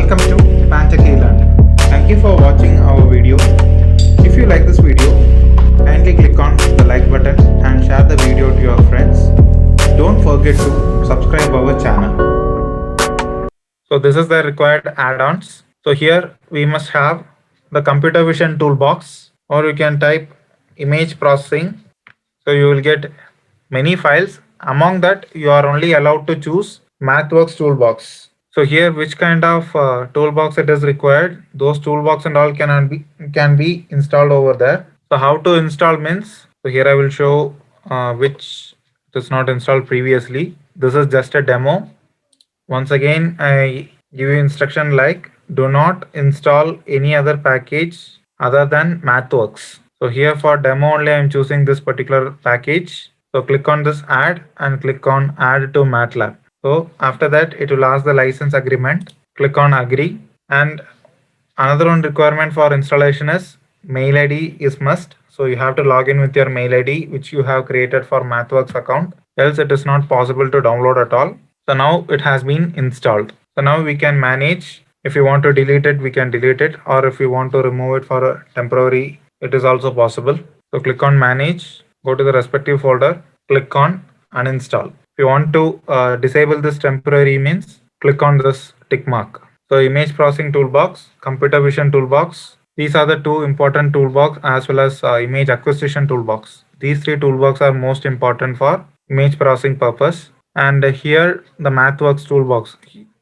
Welcome to Pantechelearning. Thank you for watching our video. If you like this video, kindly click on the like button and share the video to your friends. Don't forget to subscribe our channel. So this is the required add-ons. So here we must have the computer vision toolbox, or you can type image processing. So you will get many files. Among that, you are only allowed to choose MathWorks toolbox. So here, which kind of toolbox it is required? Those toolbox and all can be installed over there. So how to install means? So here I will show which is not installed previously. This is just a demo. Once again, I give you instruction like do not install any other package other than MathWorks. So here for demo only I am choosing this particular package. So click on this add and click on add to MATLAB. So after that it will ask the license agreement. Click on agree, and another one requirement for installation is mail ID is must. So you have to log in with your mail ID which you have created for MathWorks account, else it is not possible to download at all. So now it has been installed. So now we can manage. If you want to delete it, we can delete it, or if you want to remove it for a temporary, it is also possible. So click on manage, go to the respective folder, click on uninstall. If you want to disable this temporary means, click on this tick mark. So image processing toolbox, computer vision toolbox, these are the two important toolbox, as well as image acquisition toolbox. These three toolbox are most important for image processing purpose. And here the MathWorks toolbox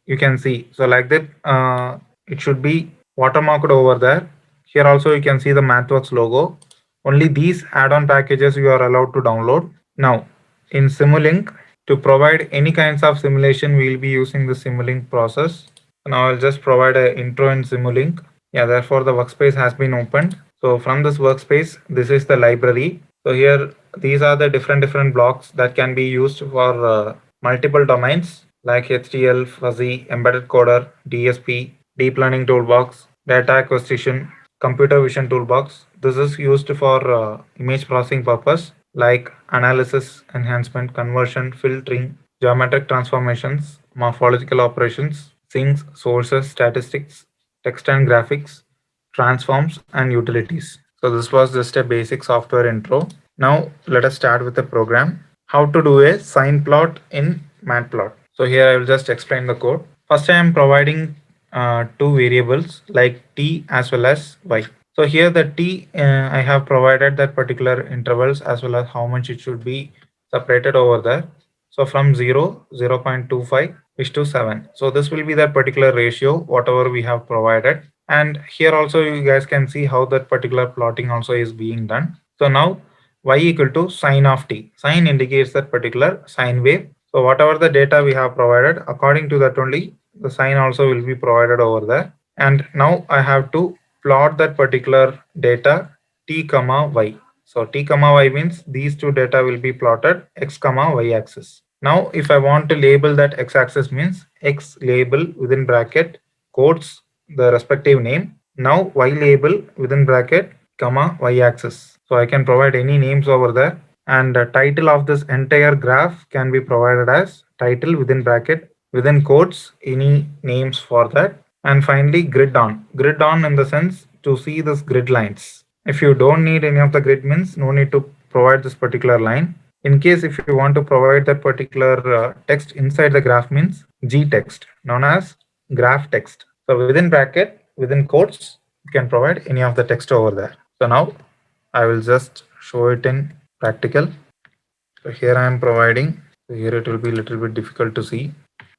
you can see. So like that, it should be watermarked over there. Here also you can see the MathWorks logo. Only these add-on packages you are allowed to download. Now in Simulink, to provide any kinds of simulation, we will be using the Simulink process. Now I'll just provide an intro in Simulink. Yeah, therefore the workspace has been opened. So from this workspace, this is the library. So here, these are the different blocks that can be used for multiple domains like HDL, fuzzy, embedded coder, DSP, deep learning toolbox, data acquisition, computer vision toolbox. This is used for image processing purpose like analysis, enhancement, conversion, filtering, geometric transformations, morphological operations, sinks, sources, statistics, text and graphics, transforms, and utilities. So this was just a basic software intro. Now let us start with the program. How to do a sign plot in Matplot. So here I will just explain the code. First I am providing two variables like t as well as y. So here the t I have provided that particular intervals as well as how much it should be separated over there. So from 0, 0.25 is to 7. So this will be that particular ratio, whatever we have provided. And here also you guys can see how that particular plotting also is being done. So now y equal to sine of t. Sine indicates that particular sine wave. So whatever the data we have provided, according to that only the sine also will be provided over there. And now I have to plot that particular data t comma y. So t comma y means these two data will be plotted x comma y axis. Now if I want to label that x axis means x label within bracket quotes the respective name. Now y label within bracket comma y axis. So I can provide any names over there, and the title of this entire graph can be provided as title within bracket within quotes any names for that. And finally grid on in the sense to see this grid lines. If you don't need any of the grid means no need to provide this particular line. In case if you want to provide that particular text inside the graph means g text known as graph text. So within bracket within quotes you can provide any of the text over there. So now I will just show it in practical. So here I am providing. So here it will be a little bit difficult to see.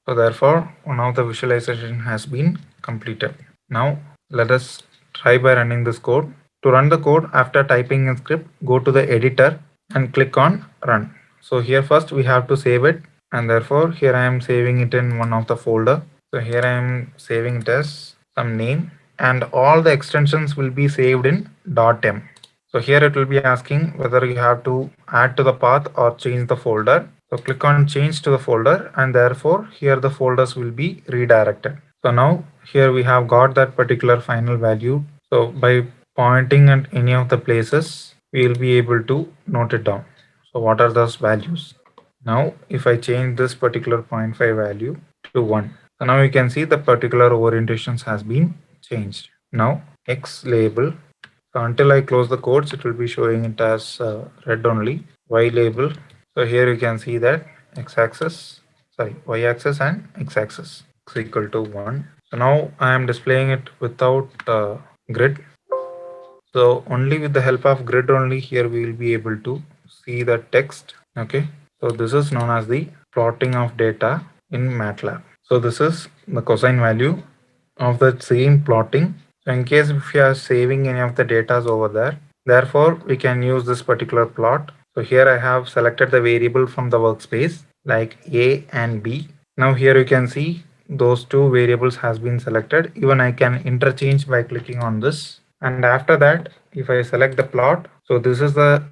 So therefore one of the visualization has been completed. Now let us try by running this code. To run the code, after typing in script, go to the editor and click on run. So here first we have to save it, and therefore here I am saving it in one of the folder. So here I am saving it as some name, and all the extensions will be saved in .m. So here it will be asking whether you have to add to the path or change the folder. So click on change to the folder, and therefore here the folders will be redirected. So now here we have got that particular final value. So by pointing at any of the places, we will be able to note it down. So what are those values? Now if I change this particular 0.5 value to 1. So now you can see the particular orientations has been changed. Now X label. So until I close the codes, it will be showing it as red only. Y label. So here you can see that y-axis and x-axis is equal to 1. So now I am displaying it without grid. So only with the help of grid only here we will be able to see the text. Okay. So this is known as the plotting of data in MATLAB. So this is the cosine value of that same plotting. So in case if you are saving any of the data over there, therefore we can use this particular plot. So here I have selected the variable from the workspace like A and B. Now here you can see those two variables has been selected. Even I can interchange by clicking on this. And after that, if I select the plot, so this is the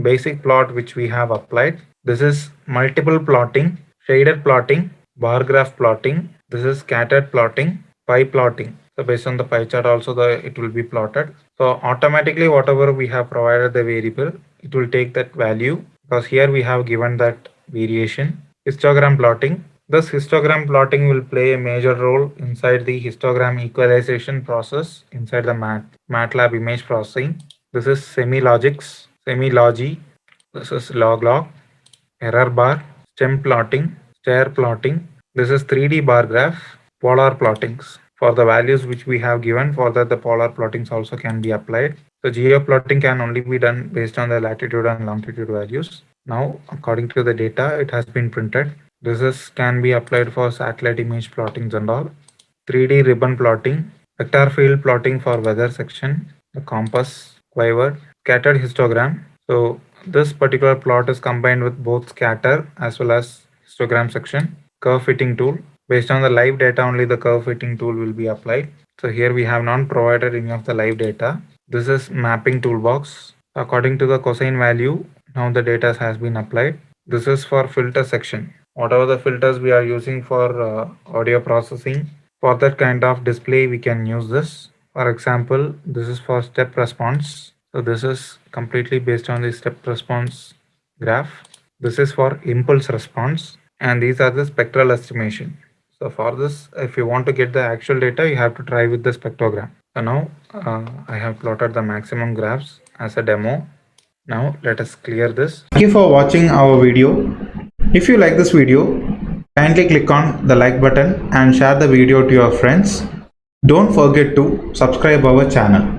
basic plot which we have applied. This is multiple plotting, shaded plotting, bar graph plotting. This is scattered plotting, pie plotting. So based on the pie chart also it will be plotted. So automatically whatever we have provided the variable, it will take that value because here we have given that variation. Histogram plotting. This histogram plotting will play a major role inside the histogram equalization process inside the MATLAB-Image processing. This is semi-logy. This is log, error bar, stem plotting, stair plotting. This is 3D bar graph, polar plottings. For the values which we have given, for that the polar plottings also can be applied. So geo plotting can only be done based on the latitude and longitude values. Now, according to the data, it has been printed. This can be applied for satellite image plottings and all. 3D ribbon plotting, vector field plotting for weather section, the compass, quiver, scattered histogram. So this particular plot is combined with both scatter as well as histogram section. Curve fitting tool. Based on the live data only the curve fitting tool will be applied. So here we have not provided any of the live data. This is mapping toolbox. According to the cosine value, now the data has been applied. This is for filter section. Whatever the filters we are using for audio processing, for that kind of display we can use this. For example, this is for step response. So this is completely based on the step response graph. This is for impulse response, and these are the spectral estimation. So for this, if you want to get the actual data, you have to try with the spectrogram. So now I have plotted the maximum graphs as a demo. Now let us clear this. Thank you for watching our video. If you like this video, kindly click on the like button and share the video to your friends. Don't forget to subscribe our channel.